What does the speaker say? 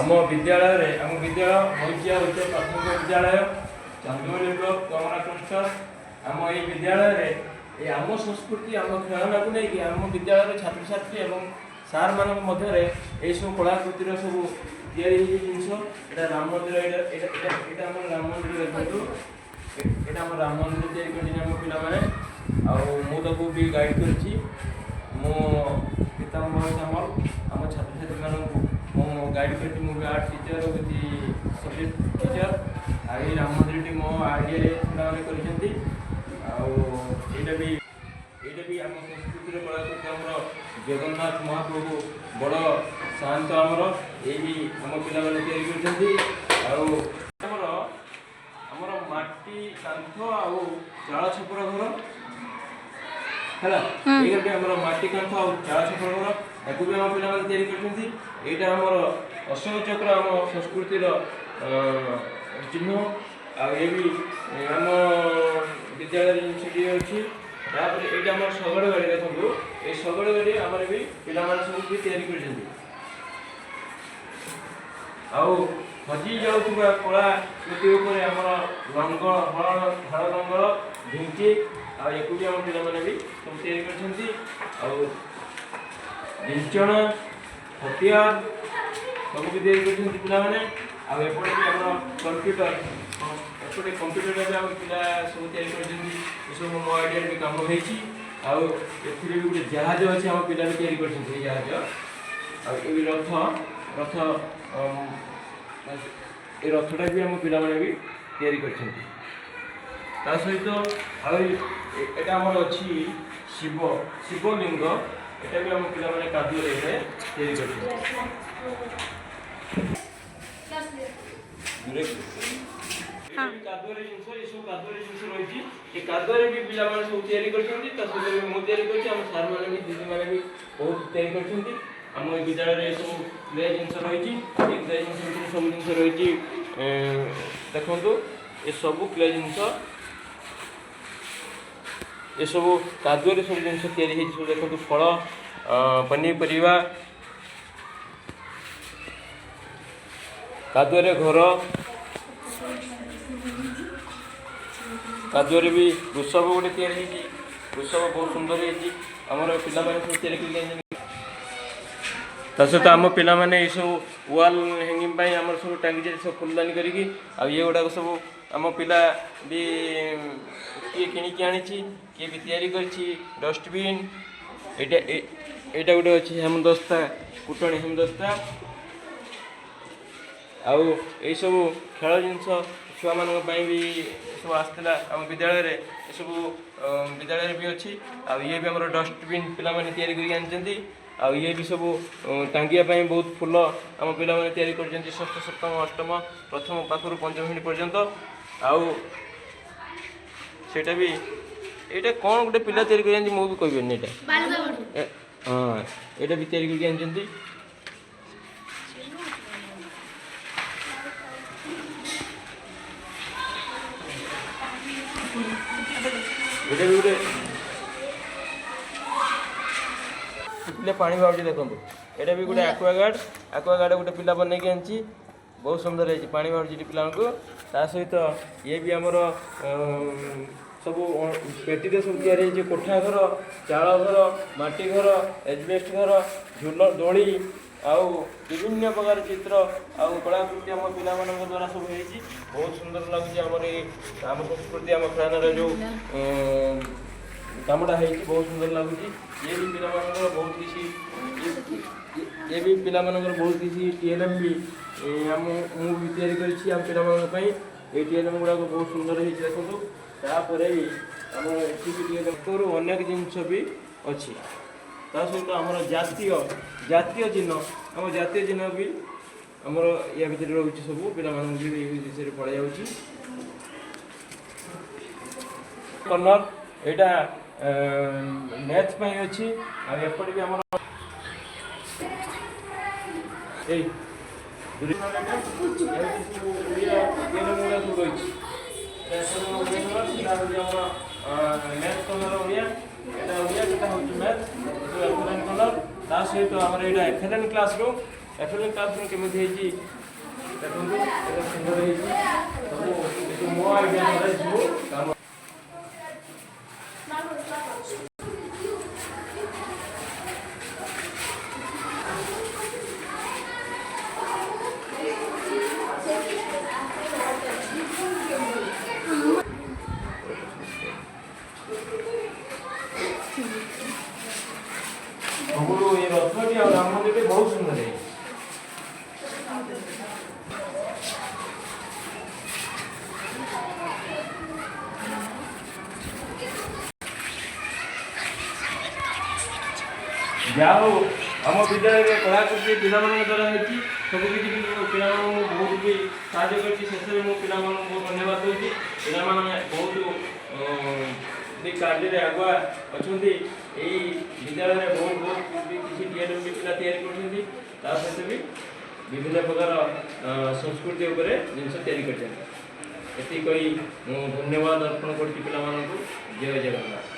आम विद्यालय आम विद्यालय भैजिया उच्च प्राथमिक विद्यालय चांदोली ब्लॉक कमरा क्लस्टर आम ये विद्यालय आम संस्कृति आम खेलना को लेकिन आम विद्यालय छात्र छात्री एवं सार मान मध्य सब कलाकृतिर सब जिनस राम मंदिर यहाँ राम मंदिर देखो यहाँ आम राम मंदिर तैयारी पाने आमुक भी गाइड करी पितामह सामल आम छात्र छात्री मानक गाइड कर art teacher with subject teacher आई राम मंदिर टी मो आइडिया पिलाने भी आम संस्कृति कलाकृति आम जगन्नाथ महाप्रभु बड़ शांत आमर ये आम पिला आमर माटी कांथ आउ चाल छपर घर है माटी कांथ आउ चाल छपर घर याकू भी आम पिला यहाँ आमर अशोक चक्र आम संस्कृतिर चिन्ह आम विद्यालय जिनस अच्छी ये आम शगड़ गाड़ी देखो ये शगड़ गाड़ी आमर भी पिला सब भी तैयारी कर हजि जाऊा कला कृति आमर लंगर हल लंगर ढिंकी आकू भी आम पिला भी सब तैयारी कर हथियार सब भी तैयारी कर पिलाने आएपटे भी आम कंप्यूटर एपटे कंप्यूटर भी आम पिला सब तैयारी कर सब मो आइडिया भी कम होती भी गोटे जहाज अच्छे आम पिला भी तैयारी कर जहाज आई रथ रथ ये रथटा भी आम पिला भी तैयारी कर सहित यहाँ आमर अच्छी शिव शिवलिंग এটা भी आम पिला कादुआ तैयारी कर कादुआ भी पिला सब तैयारी कर सार मैंने भी दीदी मैंने भी बहुत तैयारी कर आम विद्यालय सब क्ले जिन रही क्ले जिन सब जिन रही देखु ये सब क्ले जिन ये सब कादुआ सब जिन तैयारी सब देखो फल पनीपरिया कादुआ घर कादुआ भी वृषभ गोटे तैयारी वृषभ बहुत सुंदर होमर पिला सब तैयारी सहित आम पिला सब वाल हैंगिंग आम सब टांगी सब फुलदानी करी ये गुड़ाक सब आम पिला भी किए किणिकी आनी किए भी तैयारी करछि डस्टबिन एटा गोटे अच्छी हेमदस्ता कुटणी हेमदस्ता आउ ये सब खेल जिनस छुआ मान भी सब आसला आम विद्यालय सब विद्यालय भी अच्छी ये भी आम डस्टबिन पिला तैयारी कर ये भी सब टांगिया बहुत फूल आम पिला तैयारी कर षष्ठ सप्तम अष्टम प्रथम पाखर पंचम श्रेणी पर्यंत आउ सेटा भी ये कौन गोटे पिला तैयारी कर मुझे कहबेनि हाँ ये भी तैयारी कर पानी बाबू देखो ये भी गोटे आक्वागार्ड गोटे पिला बनई के आनी बहुत सुंदर है पानी बाबू पिला सहित ये भी आमर सब पेटी सब तैयारी कोठा घर चाल घर माटी घर एजबेस्ट घर झूल दोली आउ विभिन्न प्रकार चित्र आउ कलाकृति आम पिला द्वारा सब हो बहुत सुंदर लगुच आम संस्कृति आम खेलार जो कामटा है बहुत सुंदर लगुच ये भी पिला बहुत किसी ये भी पिला बहुत किसी टीएलएम भी मुझे तैयारी कर पिला ये टीएलएम गुड़ाक बहुत सुंदर है देखो तापर भी आम अनेक जिनस भी अच्छी सहित आम जातीय चिन्ह आम जातीय चिन्ह भी आमर या भर रोचे सब पिला विषय पढ़ा जा कर्नर यहाँ मैथ अच्छी आपटे भी आम सहित आम एफएलएन क्लासरूम केमी ଦେଖନ୍ତୁ କେତେ ସୁନ୍ଦର ହେଇଛି ସବୁ ମୋ ଆଇଡ଼ିଆ ଦ୍ୱାରା ସବୁ କାମ। ସବୁଠୁ ଏ ରଥଟି ଆଉ ରାମ ମନ୍ଦିରଟି ବହୁତ ସୁନ୍ଦର ହେଇଛି। ଯାହା ହଉ ଆମ ବିଦ୍ୟାଳୟରେ କଳାକୃତି ପିଲାମାନଙ୍କ ଦ୍ୱାରା ହେଇଛି। ସବୁକିଛି ପିଲାମାନଙ୍କୁ ବହୁତ ବି ସାହାଯ୍ୟ କରିଛି। ଶେଷରେ ମୁଁ ପିଲାମାନଙ୍କୁ ବହୁତ ଧନ୍ୟବାଦ ଦେଉଛି। ପିଲାମାନେ ବହୁତ କାର୍ଯ୍ୟରେ ଆଗୁଆ ଅଛନ୍ତି। ଏହି ବିଦ୍ୟାଳୟରେ ବହୁତ କିଛି ଟିଏଲ୍ଏମ୍ବି ପିଲା ତିଆରି କରୁଛନ୍ତି। ତା ସହିତ ବି ବିଭିନ୍ନ ପ୍ରକାର ସଂସ୍କୃତି ଉପରେ ଜିନିଷ ତିଆରି କରିଛନ୍ତି। ଏତିକି କହି ମୁଁ ଧନ୍ୟବାଦ ଅର୍ପଣ କରୁଛି ପିଲାମାନଙ୍କୁ। ଜୟ ଜଗନ୍ନାଥ।